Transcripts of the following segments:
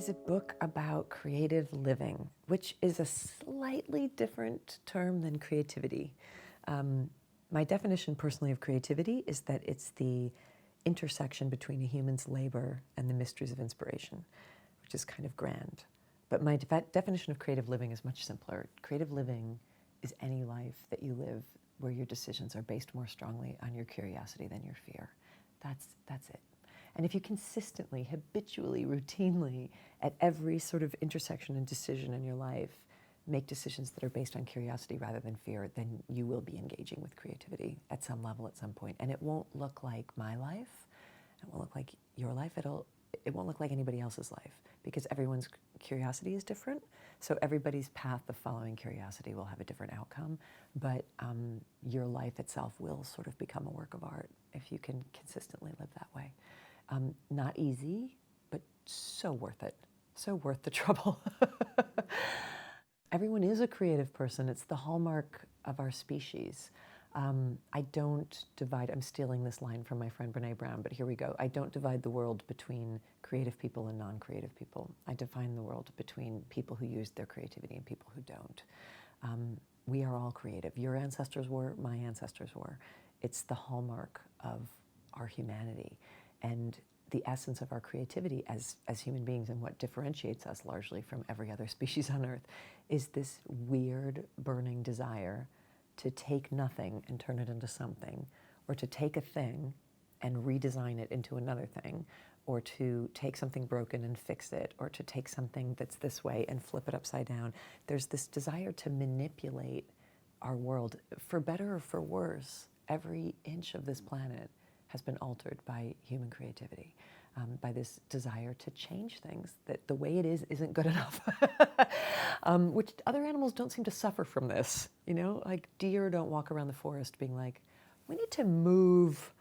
is a book about creative living, which is a slightly different term than creativity. My definition personally of creativity is that it's the intersection between a human's labor and the mysteries of inspiration, which is kind of grand. But my definition of creative living is much simpler. Creative living is any life that you live where your decisions are based more strongly on your curiosity than your fear. That's it. And if you consistently, habitually, routinely, at every sort of intersection and decision in your life, make decisions that are based on curiosity rather than fear, then you will be engaging with creativity at some level at some point. And it won't look like my life. It won't look like your life. It won't look like anybody else's life, because everyone's curiosity is different. So everybody's path of following curiosity will have a different outcome. But your life itself will sort of become a work of art if you can consistently live that way. Not easy, but so worth it. So worth the trouble. Everyone is a creative person. It's the hallmark of our species. I don't divide, I'm stealing this line from my friend Brene Brown, but here we go. I don't divide the world between creative people and non-creative people. I define the world between people who use their creativity and people who don't. We are all creative. Your ancestors were, my ancestors were. It's the hallmark of our humanity. And the essence of our creativity as human beings, and what differentiates us largely from every other species on Earth, is this weird, burning desire to take nothing and turn it into something, or to take a thing and redesign it into another thing, or to take something broken and fix it, or to take something that's this way and flip it upside down. There's this desire to manipulate our world, for better or for worse. Every inch of this planet has been altered by human creativity, by this desire to change things, that the way it is isn't good enough. Which other animals don't seem to suffer from this. You know, like deer don't walk around the forest being like, we need to move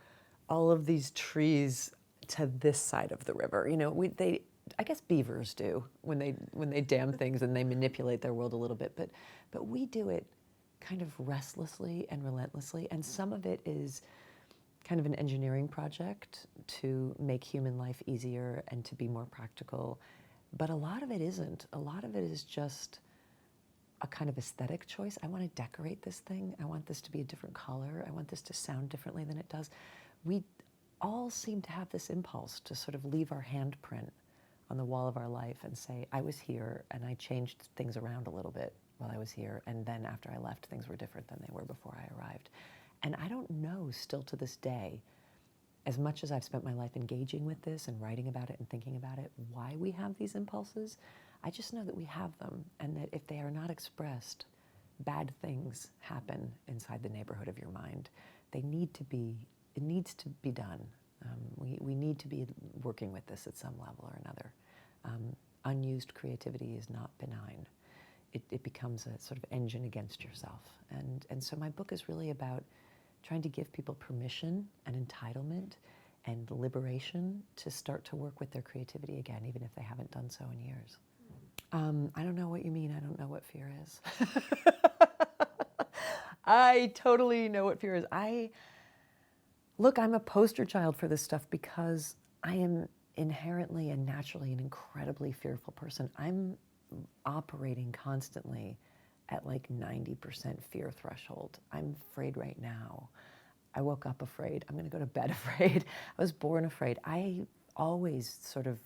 all of these trees to this side of the river. You know, I guess beavers do when they dam things and they manipulate their world a little bit, but we do it kind of restlessly and relentlessly, and some of it is kind of an engineering project to make human life easier and to be more practical. But a lot of it isn't. A lot of it is just a kind of aesthetic choice. I want to decorate this thing. I want this to be a different color. I want this to sound differently than it does. We all seem to have this impulse to sort of leave our handprint on the wall of our life and say, I was here and I changed things around a little bit while I was here, and then after I left, things were different than they were before I arrived. And I don't know, still to this day, as much as I've spent my life engaging with this and writing about it and thinking about it, why we have these impulses. I just know that we have them, and that if they are not expressed, bad things happen inside the neighborhood of your mind. It needs to be done. We need to be working with this at some level or another. Unused creativity is not benign. It becomes a sort of engine against yourself. And so my book is really about trying to give people permission and entitlement and liberation to start to work with their creativity again, even if they haven't done so in years. I don't know what you mean. I don't know what fear is. I totally know what fear is. I'm a poster child for this stuff because I am inherently and naturally an incredibly fearful person. I'm operating constantly at like 90% fear threshold. I'm afraid right now. I woke up afraid. I'm going to go to bed afraid. I was born afraid. I always sort of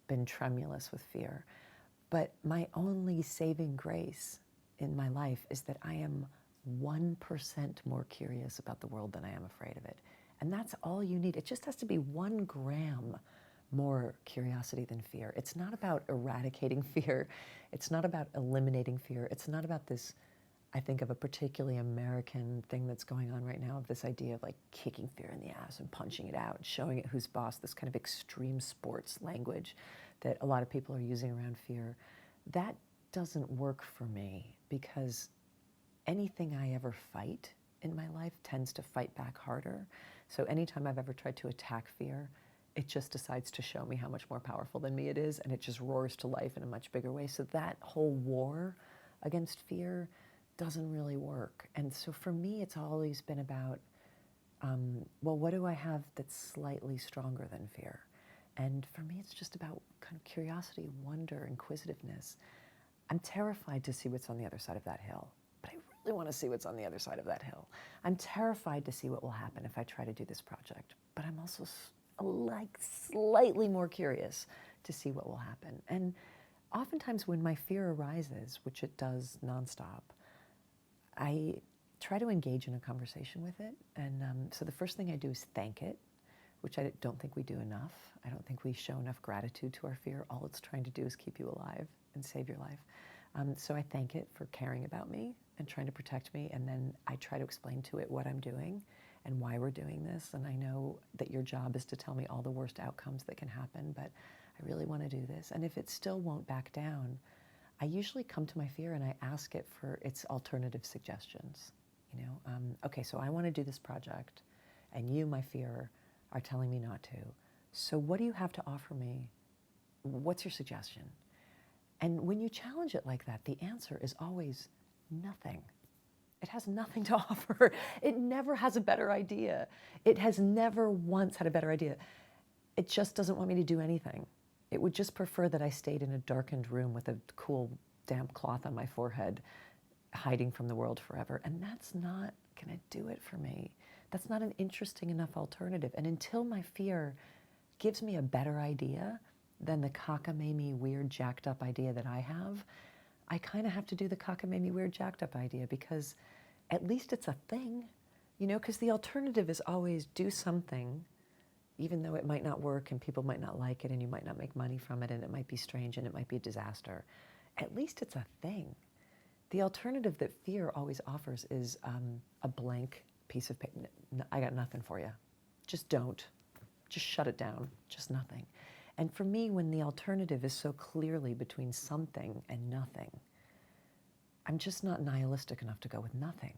been tremulous with fear. But my only saving grace in my life is that I am 1% more curious about the world than I am afraid of it. And that's all you need. It just has to be 1 gram more curiosity than fear. It's not about eradicating fear. It's not about eliminating fear. It's not about this, I think of a particularly American thing that's going on right now, of this idea of like kicking fear in the ass and punching it out and showing it who's boss, this kind of extreme sports language that a lot of people are using around fear. That doesn't work for me, because anything I ever fight in my life tends to fight back harder. So anytime I've ever tried to attack fear, it just decides to show me how much more powerful than me it is, and it just roars to life in a much bigger way. So that whole war against fear doesn't really work. And so for me, it's always been about, well, what do I have that's slightly stronger than fear? And for me, it's just about kind of curiosity, wonder, inquisitiveness. I'm terrified to see what's on the other side of that hill, but I really want to see what's on the other side of that hill. I'm terrified to see what will happen if I try to do this project, but I'm also like slightly more curious to see what will happen. And oftentimes when my fear arises, which it does nonstop, I try to engage in a conversation with it. And so the first thing I do is thank it, which I don't think we do enough. I don't think we show enough gratitude to our fear. All it's trying to do is keep you alive and save your life. So I thank it for caring about me and trying to protect me, and then I try to explain to it what I'm doing and why we're doing this. And I know that your job is to tell me all the worst outcomes that can happen, but I really want to do this. And if it still won't back down, I usually come to my fear and I ask it for its alternative suggestions. Okay, so I want to do this project, and you, my fear, are telling me not to. So what do you have to offer me? What's your suggestion? And when you challenge it like that, the answer is always nothing. It has nothing to offer. It never has a better idea. It has never once had a better idea. It just doesn't want me to do anything. It would just prefer that I stayed in a darkened room with a cool, damp cloth on my forehead, hiding from the world forever. And that's not going to do it for me. That's not an interesting enough alternative. And until my fear gives me a better idea than the cockamamie, weird, jacked up idea that I have, I kind of have to do the cockamamie, weird, jacked up idea, because at least it's a thing, because the alternative is always do something, even though it might not work and people might not like it and you might not make money from it and it might be strange and it might be a disaster. At least it's a thing. The alternative that fear always offers is a blank piece of paper. I got nothing for you. Just don't. Just shut it down. Just nothing. And for me, when the alternative is so clearly between something and nothing, I'm just not nihilistic enough to go with nothing.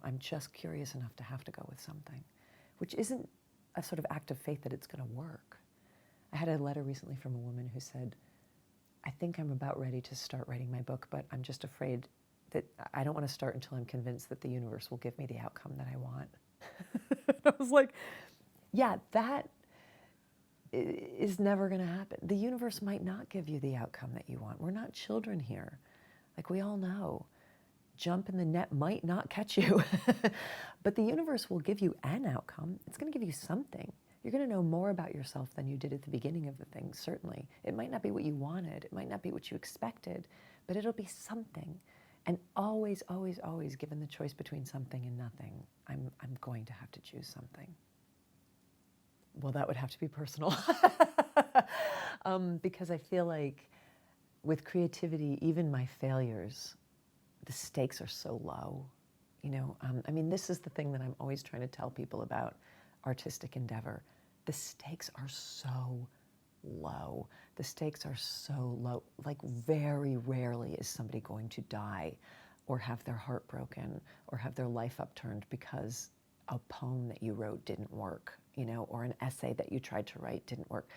I'm just curious enough to have to go with something, which isn't a sort of act of faith that it's going to work. I had a letter recently from a woman who said, I think I'm about ready to start writing my book, but I'm just afraid that I don't want to start until I'm convinced that the universe will give me the outcome that I want. I was like, yeah, that is never going to happen. The universe might not give you the outcome that you want. We're not children here. Like we all know, jump in the net might not catch you, but the universe will give you an outcome. It's going to give you something. You're going to know more about yourself than you did at the beginning of the thing, certainly. It might not be what you wanted. It might not be what you expected, but it'll be something. And always, always, always, given the choice between something and nothing, I'm going to have to choose something. Well, that would have to be personal. Because I feel like with creativity, even my failures, the stakes are so low. This is the thing that I'm always trying to tell people about artistic endeavor. The stakes are so low. The stakes are so low. Like very rarely is somebody going to die or have their heart broken or have their life upturned because a poem that you wrote didn't work, or an essay that you tried to write didn't work.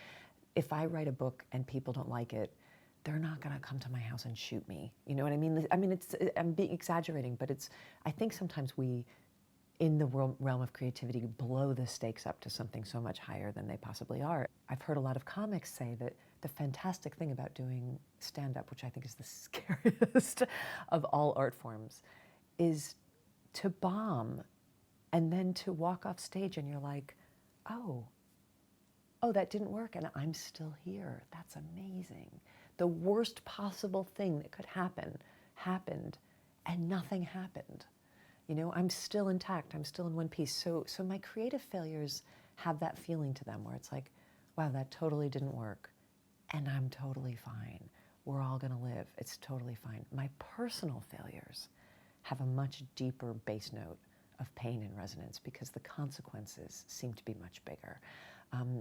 If I write a book and people don't like it, they're not going to come to my house and shoot me. You know what I mean? I'm being exaggerating, but I think sometimes we, in the realm of creativity, blow the stakes up to something so much higher than they possibly are. I've heard a lot of comics say that the fantastic thing about doing stand-up, which I think is the scariest of all art forms, is to bomb and then to walk off stage and you're like, oh, that didn't work and I'm still here. That's amazing. The worst possible thing that could happen happened and nothing happened. I'm still intact. I'm still in one piece. So my creative failures have that feeling to them where it's like, wow, that totally didn't work. And I'm totally fine. We're all going to live. It's totally fine. My personal failures have a much deeper bass note of pain and resonance because the consequences seem to be much bigger.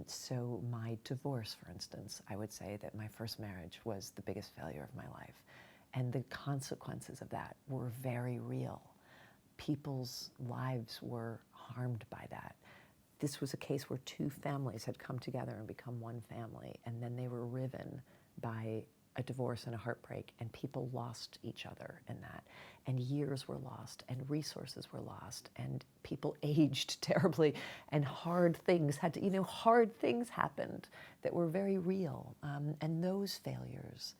So my divorce, for instance, I would say that my first marriage was the biggest failure of my life. And the consequences of that were very real. People's lives were harmed by that. This was a case where two families had come together and become one family, and then they were riven by a divorce and a heartbreak, and people lost each other in that, and years were lost, and resources were lost, and people aged terribly, and hard things hard things happened that were very real, and those failures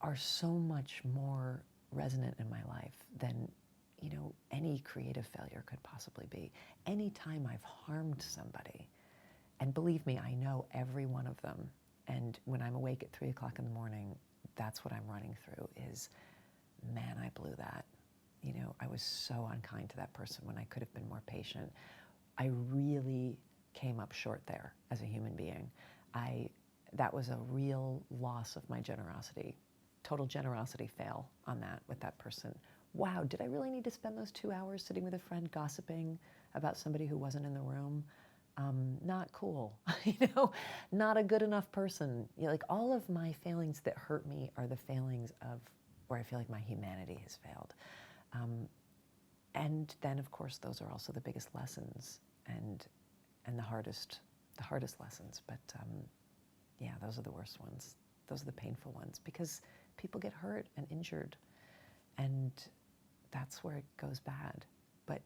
are so much more resonant in my life than any creative failure could possibly be. Any time I've harmed somebody, and believe me, I know every one of them. And when I'm awake at 3 o'clock in the morning, that's what I'm running through is, man, I blew that. I was so unkind to that person when I could have been more patient. I really came up short there as a human being. That was a real loss of my generosity. Total generosity fail on that with that person. Wow, did I really need to spend those 2 hours sitting with a friend gossiping about somebody who wasn't in the room? Not cool, not a good enough person. Like all of my failings that hurt me are the failings of where I feel like my humanity has failed. And then, of course, those are also the biggest lessons and the hardest lessons. But yeah, those are the worst ones. Those are the painful ones because people get hurt and injured, and that's where it goes bad. But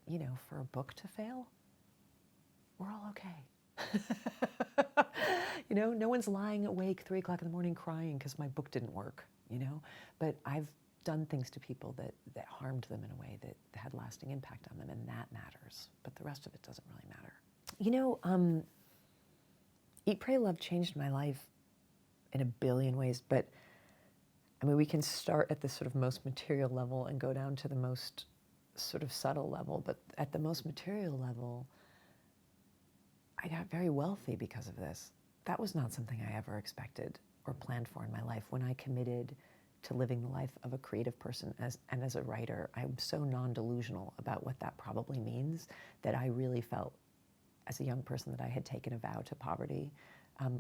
for a book to fail, we're all okay. No one's lying awake 3 o'clock in the morning crying because my book didn't work, But I've done things to people that harmed them in a way that had lasting impact on them, and that matters. But the rest of it doesn't really matter. Eat, Pray, Love changed my life in a billion ways, but we can start at the sort of most material level and go down to the most sort of subtle level. But at the most material level, I got very wealthy because of this. That was not something I ever expected or planned for in my life. When I committed to living the life of a creative person and as a writer, I'm so non-delusional about what that probably means that I really felt as a young person that I had taken a vow to poverty,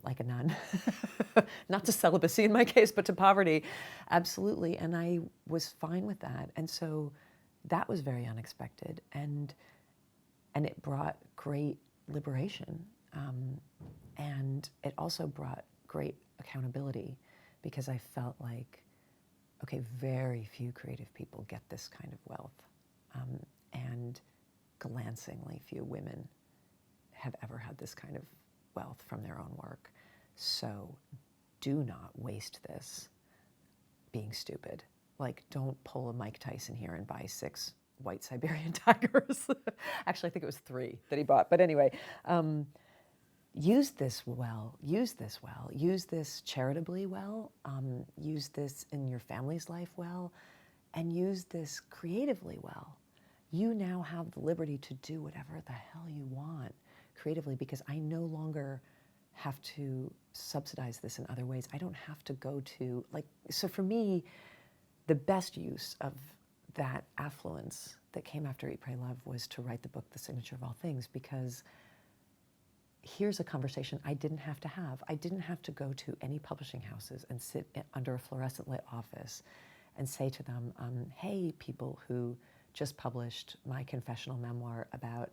like a nun. Not to celibacy in my case, but to poverty, absolutely. And I was fine with that. And so that was very unexpected. And it brought great liberation. And it also brought great accountability because I felt like, okay, very few creative people get this kind of wealth. And glancingly few women have ever had this kind of wealth from their own work. So do not waste this being stupid. Like, don't pull a Mike Tyson here and buy 6 white Siberian tigers. Actually, I think it was 3 that he bought. But anyway, use this well, use this charitably well, use this in your family's life well, and use this creatively well. You now have the liberty to do whatever the hell you want creatively because I no longer have to subsidize this in other ways. I don't have to go to, so for me, the best use of that affluence that came after Eat, Pray, Love was to write the book, The Signature of All Things, because here's a conversation I didn't have to have. I didn't have to go to any publishing houses and sit under a fluorescent lit office and say to them, hey, people who just published my confessional memoir about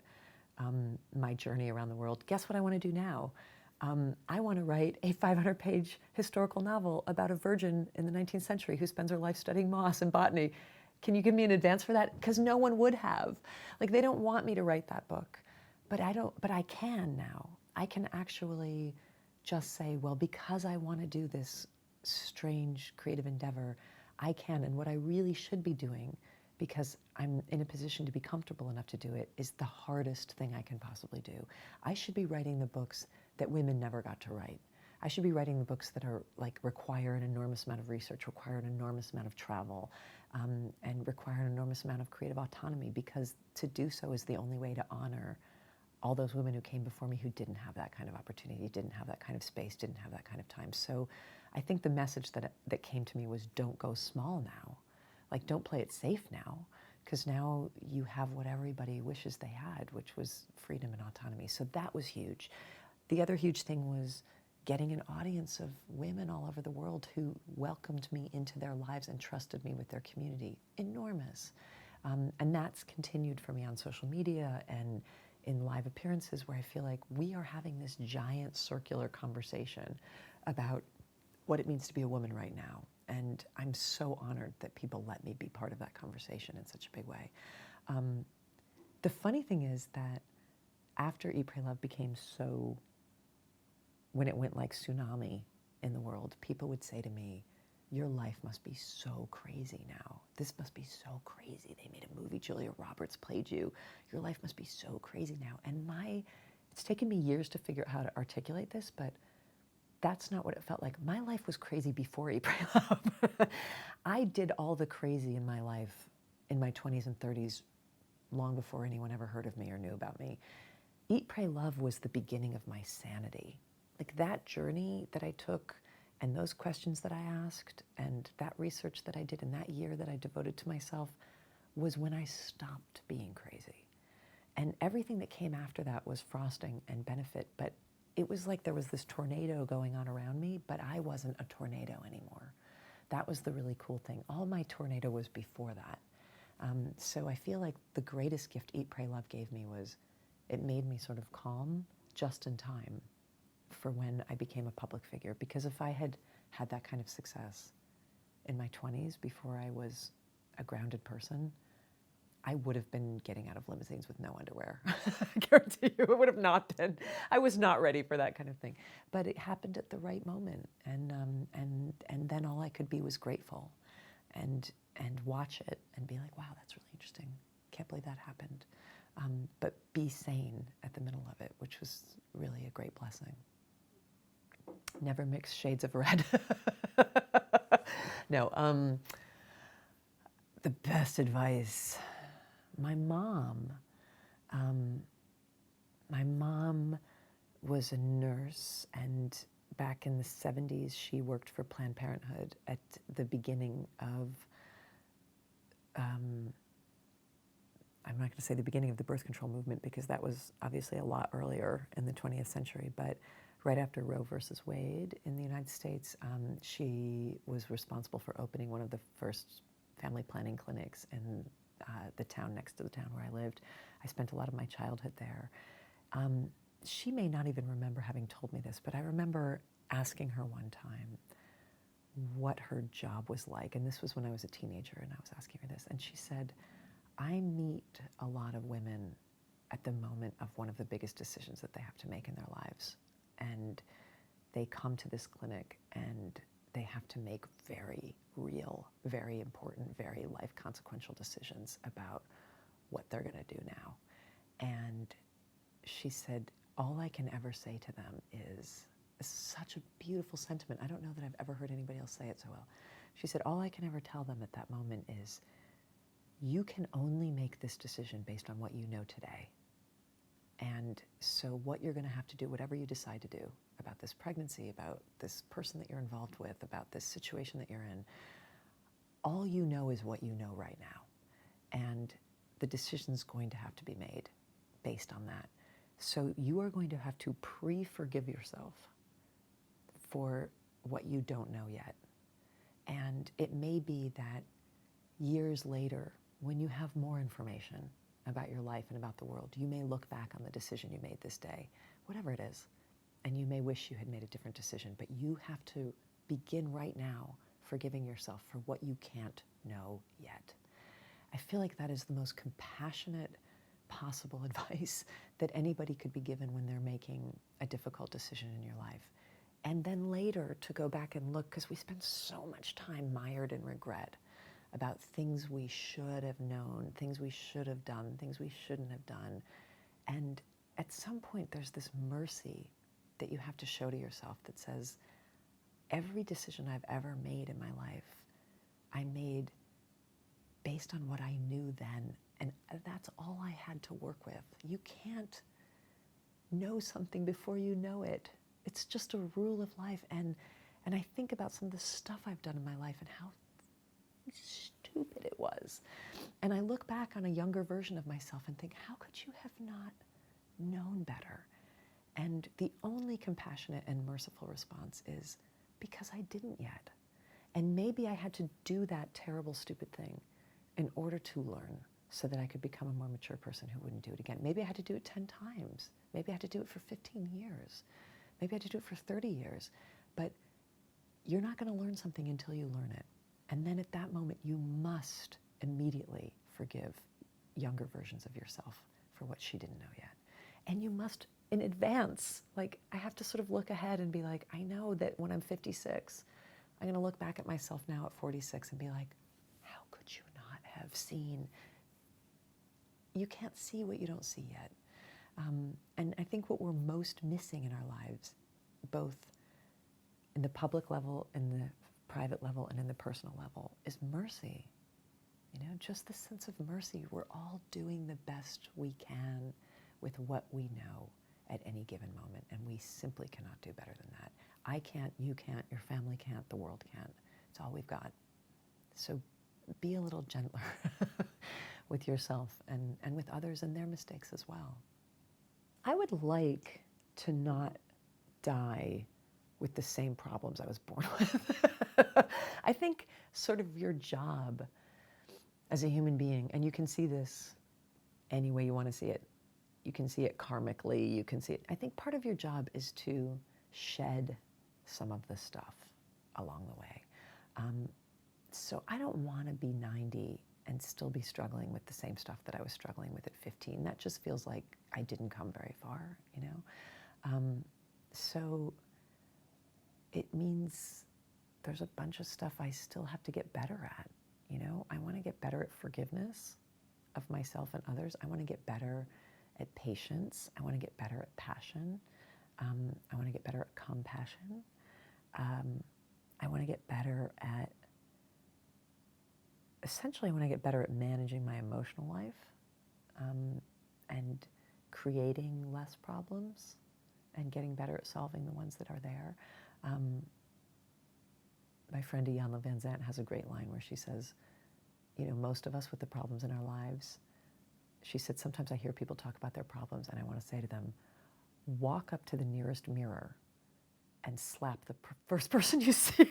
my journey around the world, guess what I want to do now? I want to write a 500-page historical novel about a virgin in the 19th century who spends her life studying moss and botany. Can you give me an advance for that? Because no one would have. They don't want me to write that book. But I can now. I can actually just say, well, because I want to do this strange creative endeavor, I can. And what I really should be doing, because I'm in a position to be comfortable enough to do it, is the hardest thing I can possibly do. I should be writing the books that women never got to write. I should be writing the books that are require an enormous amount of research, require an enormous amount of travel, and require an enormous amount of creative autonomy, because to do so is the only way to honor all those women who came before me who didn't have that kind of opportunity, didn't have that kind of space, didn't have that kind of time. So I think the message that came to me was, don't go small now. Don't play it safe now, because now you have what everybody wishes they had, which was freedom and autonomy. So that was huge. The other huge thing was getting an audience of women all over the world who welcomed me into their lives and trusted me with their community. Enormous. And that's continued for me on social media and in live appearances, where I feel like we are having this giant circular conversation about what it means to be a woman right now. And I'm so honored that people let me be part of that conversation in such a big way. The funny thing is that after Eat, Pray, Love became so, when it went like tsunami in the world, people would say to me, your life must be so crazy now. This must be so crazy. They made a movie, Julia Roberts played you. Your life must be so crazy now. And it's taken me years to figure out how to articulate this, but that's not what it felt like. My life was crazy before Eat, Pray, Love. I did all the crazy in my life in my 20s and 30s long before anyone ever heard of me or knew about me. Eat, Pray, Love was the beginning of my sanity. Like that journey that I took and those questions that I asked and that research that I did in that year that I devoted to myself was when I stopped being crazy. And everything that came after that was frosting and benefit, but it was like there was this tornado going on around me, but I wasn't a tornado anymore. That was the really cool thing. All my tornado was before that. So I feel like the greatest gift Eat, Pray, Love gave me was it made me sort of calm just in time for when I became a public figure. Because if I had had that kind of success in my 20s before I was a grounded person, I would have been getting out of limousines with no underwear. I guarantee you, it would have not been. I was not ready for that kind of thing. But it happened at the right moment, and then all I could be was grateful, and watch it and be like, wow, that's really interesting. Can't believe that happened. But be sane at the middle of it, which was really a great blessing. Never mix shades of red. No, the best advice. My mom was a nurse, and back in the 70s, she worked for Planned Parenthood at the beginning of, I'm not going to say the beginning of the birth control movement because that was obviously a lot earlier in the 20th century, but right after Roe versus Wade in the United States, she was responsible for opening one of the first family planning clinics in the town next to the town where I lived. I spent a lot of my childhood there. She may not even remember having told me this, but I remember asking her one time what her job was like, and this was when I was a teenager, and I was asking her this, and she said, I meet a lot of women at the moment of one of the biggest decisions that they have to make in their lives. And they come to this clinic and they have to make very real, very important, very life consequential decisions about what they're going to do now. And she said, all I can ever say to them is such a beautiful sentiment. I don't know that I've ever heard anybody else say it so well. She said, all I can ever tell them at that moment is, you can only make this decision based on what you know today. And so what you're going to have to do, whatever you decide to do about this pregnancy, about this person that you're involved with, about this situation that you're in, all you know is what you know right now. And the decision's going to have to be made based on that. So you are going to have to pre-forgive yourself for what you don't know yet. And it may be that years later, when you have more information about your life and about the world, you may look back on the decision you made this day, whatever it is, and you may wish you had made a different decision, but you have to begin right now forgiving yourself for what you can't know yet. I feel like that is the most compassionate possible advice that anybody could be given when they're making a difficult decision in your life. And then later to go back and look, because we spend so much time mired in regret about things we should have known, things we should have done, things we shouldn't have done. And at some point, there's this mercy that you have to show to yourself that says, every decision I've ever made in my life, I made based on what I knew then. And that's all I had to work with. You can't know something before you know it. It's just a rule of life. And I think about some of the stuff I've done in my life and how stupid it was. And I look back on a younger version of myself and think, how could you have not known better? And the only compassionate and merciful response is, because I didn't yet. And maybe I had to do that terrible, stupid thing in order to learn so that I could become a more mature person who wouldn't do it again. Maybe I had to do it 10 times. Maybe I had to do it for 15 years. Maybe I had to do it for 30 years. But you're not going to learn something until you learn it. And then at that moment, you must immediately forgive younger versions of yourself for what she didn't know yet. And you must, in advance, like, I have to sort of look ahead and be like, I know that when I'm 56, I'm going to look back at myself now at 46 and be like, how could you not have seen? You can't see what you don't see yet. And I think what we're most missing in our lives, both in the public level, in the private level, and in the personal level, is mercy. You know, just the sense of mercy. We're all doing the best we can with what we know at any given moment, and we simply cannot do better than that. I can't, you can't, your family can't, the world can't. It's all we've got. So be a little gentler with yourself and with others and their mistakes as well. I would like to not die with the same problems I was born with. I think sort of your job as a human being, and you can see this any way you want to see it. You can see it karmically, you can see it. I think part of your job is to shed some of the stuff along the way. So I don't want to be 90 and still be struggling with the same stuff that I was struggling with at 15. That just feels like I didn't come very far, you know? So it means there's a bunch of stuff I still have to get better at, you know? I want to get better at forgiveness of myself and others. I want to get better at patience. I want to get better at passion. I want to get better at compassion. I want to get better at, essentially I want to get better at managing my emotional life and creating less problems and getting better at solving the ones that are there. My friend Iyanla Van Zandt has a great line where she says, you know, most of us with the problems in our lives, she said, sometimes I hear people talk about their problems and I want to say to them, walk up to the nearest mirror and slap the first person you see.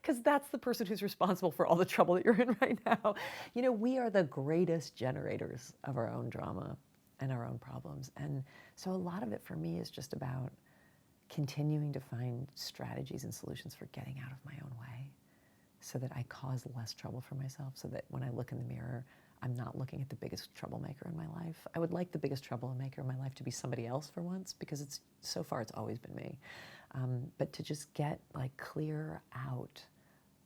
Because that's the person who's responsible for all the trouble that you're in right now. You know, we are the greatest generators of our own drama and our own problems. And so a lot of it for me is just about continuing to find strategies and solutions for getting out of my own way so that I cause less trouble for myself, so that when I look in the mirror, I'm not looking at the biggest troublemaker in my life. I would like the biggest troublemaker in my life to be somebody else for once, because so far it's always been me. But to just get, like, clear out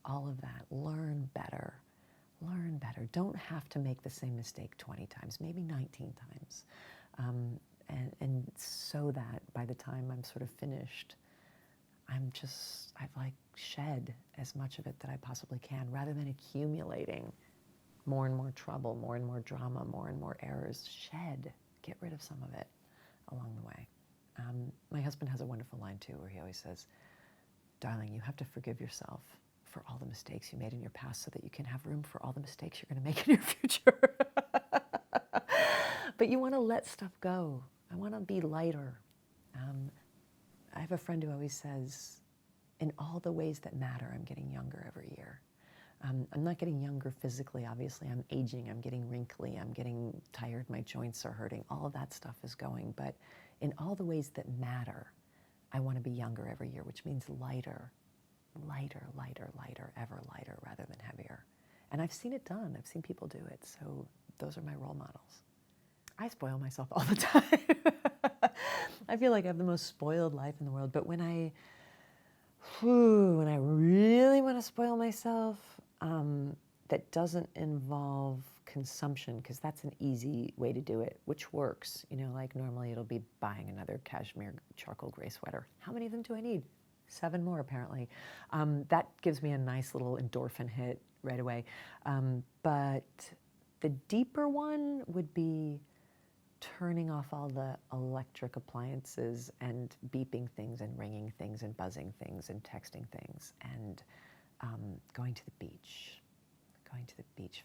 all of that, learn better. Don't have to make the same mistake 20 times, maybe 19 times. And so that by the time I'm sort of finished, I've like shed as much of it that I possibly can, rather than accumulating more and more trouble, more and more drama, more and more errors. Get rid of some of it along the way. My husband has a wonderful line too, where he always says, darling, you have to forgive yourself for all the mistakes you made in your past so that you can have room for all the mistakes you're going to make in your future. But you want to let stuff go. I want to be lighter. I have a friend who always says, in all the ways that matter, I'm getting younger every year. I'm not getting younger physically, obviously. I'm aging, I'm getting wrinkly, I'm getting tired, my joints are hurting. All of that stuff is going. But in all the ways that matter, I want to be younger every year, which means lighter, ever lighter rather than heavier. And I've seen it done. I've seen people do it. So those are my role models. I spoil myself all the time. I feel like I have the most spoiled life in the world. But when I really want to spoil myself, that doesn't involve consumption, because that's an easy way to do it, which works. You know, like normally it'll be buying another cashmere charcoal gray sweater. How many of them do I need? 7 more, apparently. That gives me a nice little endorphin hit right away. But the deeper one would be turning off all the electric appliances and beeping things and ringing things and buzzing things and texting things, and going to the beach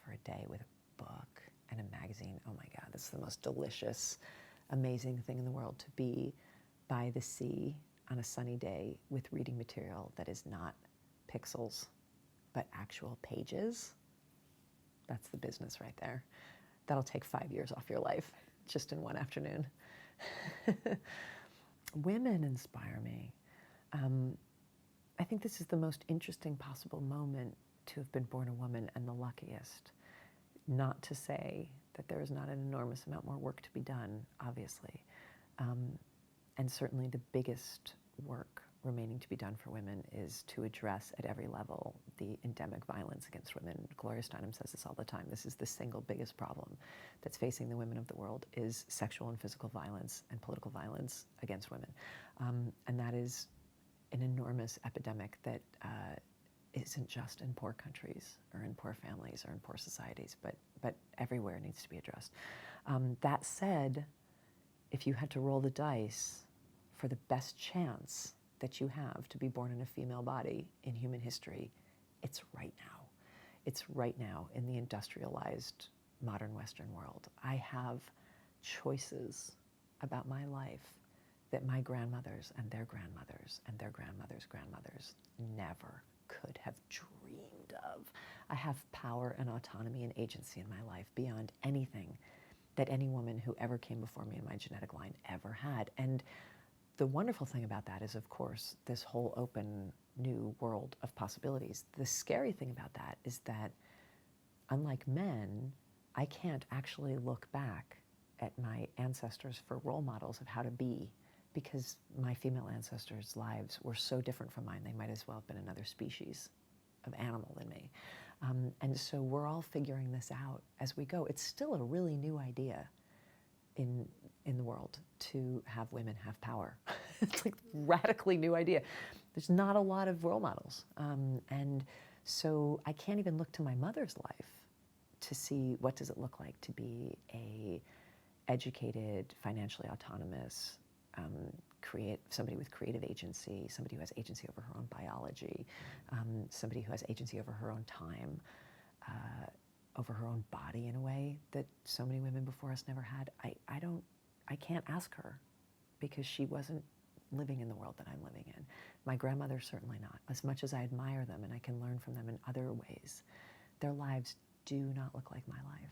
for a day with a book and a magazine. Oh my God, this is the most delicious, amazing thing in the world, to be by the sea on a sunny day with reading material that is not pixels, but actual pages. That's the business right there. That'll take 5 years off your life, just in one afternoon. Women inspire me. I think this is the most interesting possible moment to have been born a woman, and the luckiest. Not to say that there is not an enormous amount more work to be done, obviously. And certainly the biggest work remaining to be done for women is to address at every level the endemic violence against women. Gloria Steinem says this all the time. This is the single biggest problem that's facing the women of the world, is sexual and physical violence and political violence against women. And that is an enormous epidemic that isn't just in poor countries or in poor families or in poor societies, but everywhere needs to be addressed. That said, if you had to roll the dice for the best chance that you have to be born in a female body in human history, it's right now. It's right now in the industrialized modern Western world. I have choices about my life that my grandmothers and their grandmothers and their grandmothers' grandmothers never could have dreamed of. I have power and autonomy and agency in my life beyond anything that any woman who ever came before me in my genetic line ever had. And the wonderful thing about that is, of course, this whole open new world of possibilities. The scary thing about that is that, unlike men, I can't actually look back at my ancestors for role models of how to be, because my female ancestors' lives were so different from mine. They might as well have been another species of animal than me. And so we're all figuring this out as we go. It's still a really new idea in the world to have women have power. It's like a radically new idea. There's not a lot of role models. And so I can't even look to my mother's life to see what does it look like to be a educated, financially autonomous, somebody with creative agency, somebody who has agency over her own biology, somebody who has agency over her own time, over her own body in a way that so many women before us never had. I can't ask her, because she wasn't living in the world that I'm living in. My grandmother, certainly not. As much as I admire them and I can learn from them in other ways, their lives do not look like my life.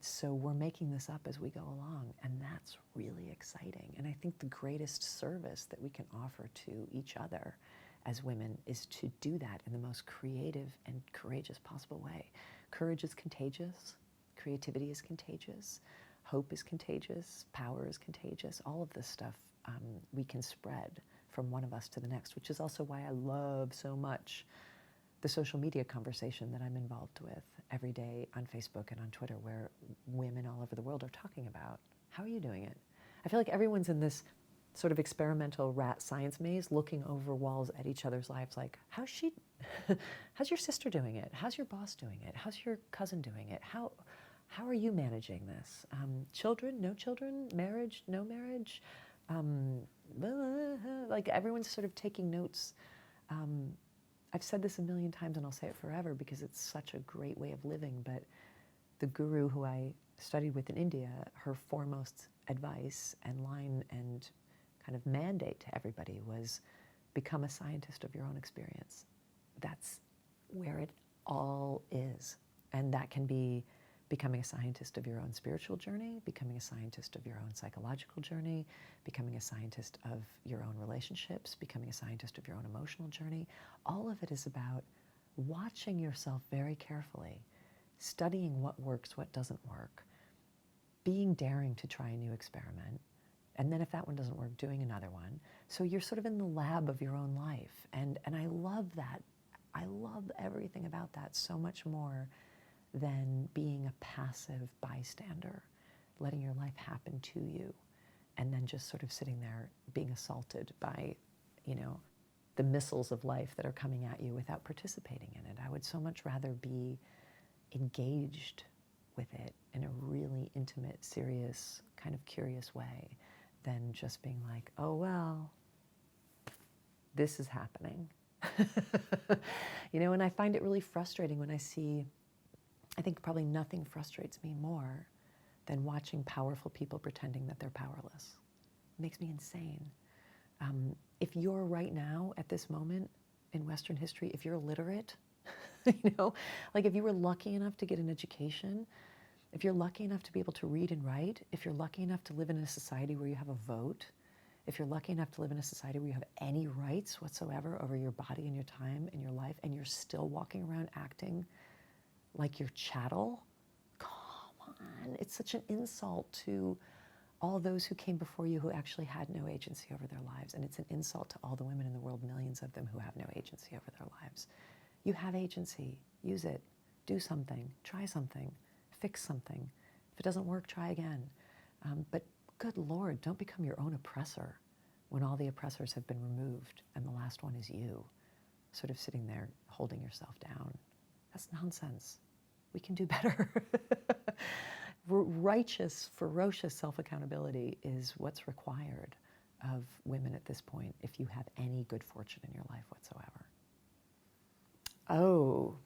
So we're making this up as we go along, and that's really exciting. And I think the greatest service that we can offer to each other as women is to do that in the most creative and courageous possible way. Courage is contagious. Creativity is contagious. Hope is contagious. Power is contagious. All of this stuff we can spread from one of us to the next, which is also why I love so much the social media conversation that I'm involved with every day on Facebook and on Twitter, where women all over the world are talking about, how are you doing it? I feel like everyone's in this sort of experimental rat science maze, looking over walls at each other's lives like, how's your sister doing it? How's your boss doing it? How's your cousin doing it? How are you managing this? Children, no children? Marriage, no marriage? Like everyone's sort of taking notes. I've said this a million times and I'll say it forever because it's such a great way of living, but the guru who I studied with in India, her foremost advice and line and kind of mandate to everybody was, become a scientist of your own experience. That's where it all is. And that can be becoming a scientist of your own spiritual journey, becoming a scientist of your own psychological journey, becoming a scientist of your own relationships, becoming a scientist of your own emotional journey. All of it is about watching yourself very carefully, studying what works, what doesn't work, being daring to try a new experiment, and then if that one doesn't work, doing another one. So you're sort of in the lab of your own life. And I love that. I love everything about that so much more than being a passive bystander, letting your life happen to you, and then just sort of sitting there being assaulted by, the missiles of life that are coming at you without participating in it. I would so much rather be engaged with it in a really intimate, serious, kind of curious way than just being like, oh, well, this is happening. And I find it really frustrating when I see, I think probably nothing frustrates me more than watching powerful people pretending that they're powerless. It makes me insane. If you're right now at this moment in Western history, if you're literate, like if you were lucky enough to get an education, if you're lucky enough to be able to read and write, if you're lucky enough to live in a society where you have a vote, if you're lucky enough to live in a society where you have any rights whatsoever over your body and your time and your life, and you're still walking around acting like you're chattel, come on. It's such an insult to all those who came before you who actually had no agency over their lives. And it's an insult to all the women in the world, millions of them who have no agency over their lives. You have agency. Use it. Do something. Try something. Fix something. If it doesn't work, try again. But good Lord, don't become your own oppressor when all the oppressors have been removed and the last one is you, sort of sitting there holding yourself down. That's nonsense. We can do better. Righteous, ferocious self-accountability is what's required of women at this point if you have any good fortune in your life whatsoever. Oh,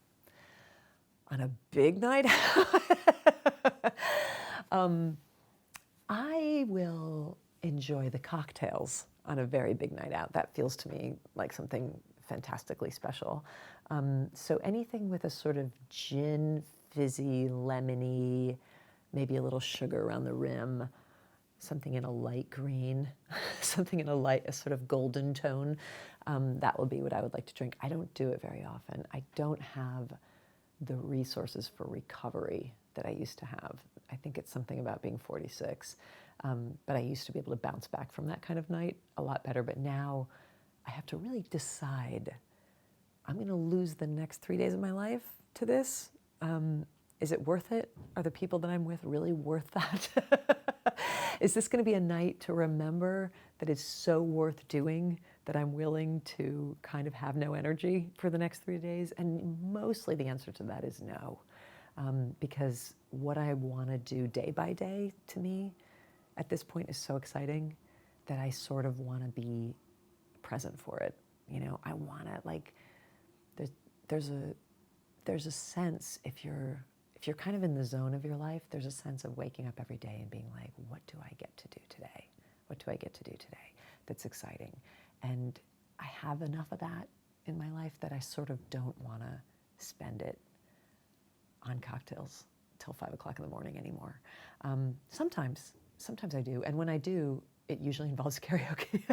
on a big night I will enjoy the cocktails on a very big night out. That feels to me like something fantastically special. So anything with a sort of gin, fizzy, lemony, maybe a little sugar around the rim, something in a light green, something in a sort of golden tone, that will be what I would like to drink. I don't do it very often. I don't have the resources for recovery that I used to have. I think it's something about being 46. But I used to be able to bounce back from that kind of night a lot better. But now I have to really decide, I'm going to lose the next 3 days of my life to this. Is it worth it? Are the people that I'm with really worth that? Is this going to be a night to remember that it's so worth doing that I'm willing to kind of have no energy for the next 3 days? And mostly the answer to that is no. Because what I want to do day by day, to me, at this point is so exciting that I sort of want to be present for it. You know, I want to, like, there's a sense, if you're kind of in the zone of your life, there's a sense of waking up every day and being like, what do I get to do today? What do I get to do today that's exciting? And I have enough of that in my life that I sort of don't want to spend it on cocktails till 5 o'clock in the morning anymore. Sometimes I do. And when I do, it usually involves karaoke.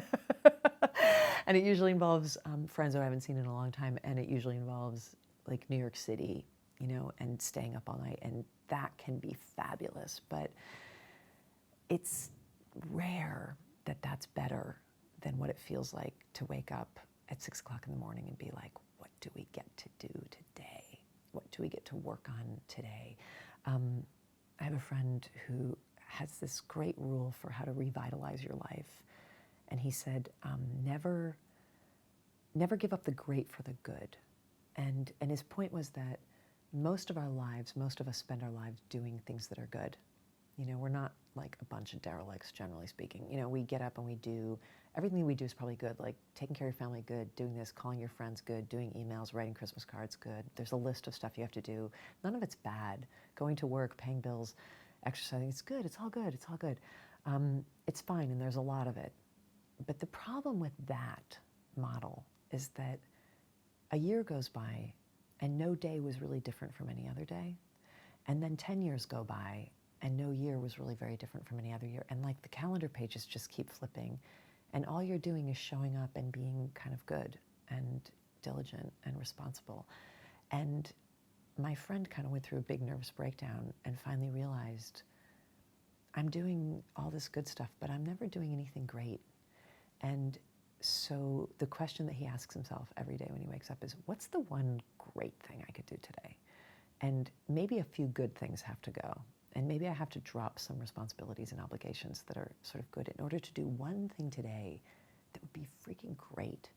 And it usually involves friends who I haven't seen in a long time. And it usually involves like New York City, you know, and staying up all night. And that can be fabulous. But it's rare that that's better than what it feels like to wake up at 6 o'clock in the morning and be like, what do we get to do today? What do we get to work on today? I have a friend who has this great rule for how to revitalize your life. And he said, never give up the great for the good. And his point was that most of us spend our lives doing things that are good. You know, we're not like a bunch of derelicts, generally speaking. You know, we get up and we do, everything we do is probably good, like taking care of your family, good, doing this, calling your friends, good, doing emails, writing Christmas cards, good. There's a list of stuff you have to do. None of it's bad. Going to work, paying bills, exercising, it's good, it's all good, it's all good. It's fine, and there's a lot of it. But the problem with that model is that a year goes by and no day was really different from any other day. And then 10 years go by and no year was really very different from any other year. And like the calendar pages just keep flipping. And all you're doing is showing up and being kind of good and diligent and responsible. And my friend kind of went through a big nervous breakdown and finally realized, I'm doing all this good stuff, but I'm never doing anything great. And so the question that he asks himself every day when he wakes up is, what's the one great thing I could do today? And maybe a few good things have to go. And maybe I have to drop some responsibilities and obligations that are sort of good in order to do one thing today that would be freaking great.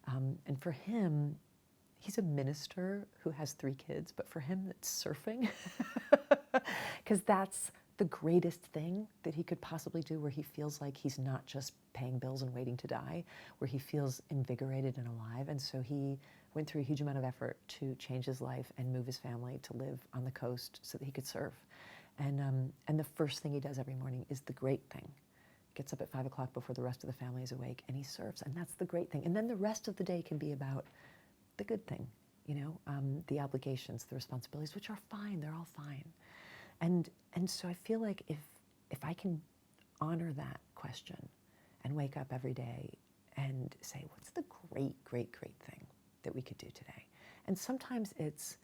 And for him, he's a minister who has 3 kids, but for him, it's surfing. Because that's the greatest thing that he could possibly do, where he feels like he's not just paying bills and waiting to die, where he feels invigorated and alive. And so he went through a huge amount of effort to change his life and move his family to live on the coast so that he could surf. And the first thing he does every morning is the great thing. Gets up at 5 o'clock before the rest of the family is awake, and he surfs, and that's the great thing. And then the rest of the day can be about the good thing, you know, the obligations, the responsibilities, which are fine. They're all fine. And so I feel like if I can honor that question and wake up every day and say, what's the great, great, great thing that we could do today? And sometimes it's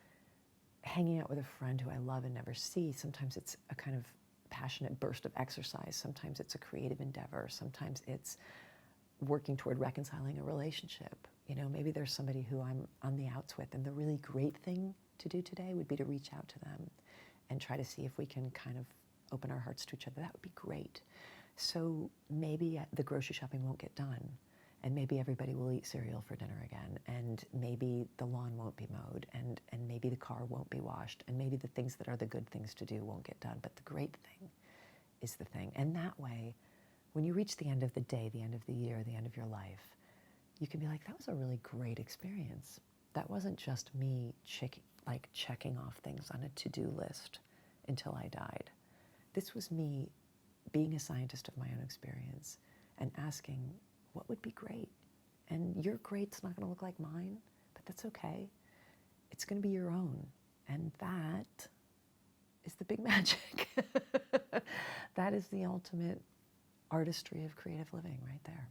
hanging out with a friend who I love and never see. Sometimes it's a kind of passionate burst of exercise. Sometimes it's a creative endeavor. Sometimes it's working toward reconciling a relationship. You know, maybe there's somebody who I'm on the outs with, and the really great thing to do today would be to reach out to them and try to see if we can kind of open our hearts to each other. That would be great. So maybe the grocery shopping won't get done, and maybe everybody will eat cereal for dinner again, and maybe the lawn won't be mowed, and maybe the car won't be washed, and maybe the things that are the good things to do won't get done, but the great thing is the thing. And that way, when you reach the end of the day, the end of the year, the end of your life, you can be like, that was a really great experience. That wasn't just me checking off things on a to-do list until I died. This was me being a scientist of my own experience and asking, what would be great? And your great's not going to look like mine, but that's okay. It's going to be your own. And that is the big magic. That is the ultimate artistry of creative living right there.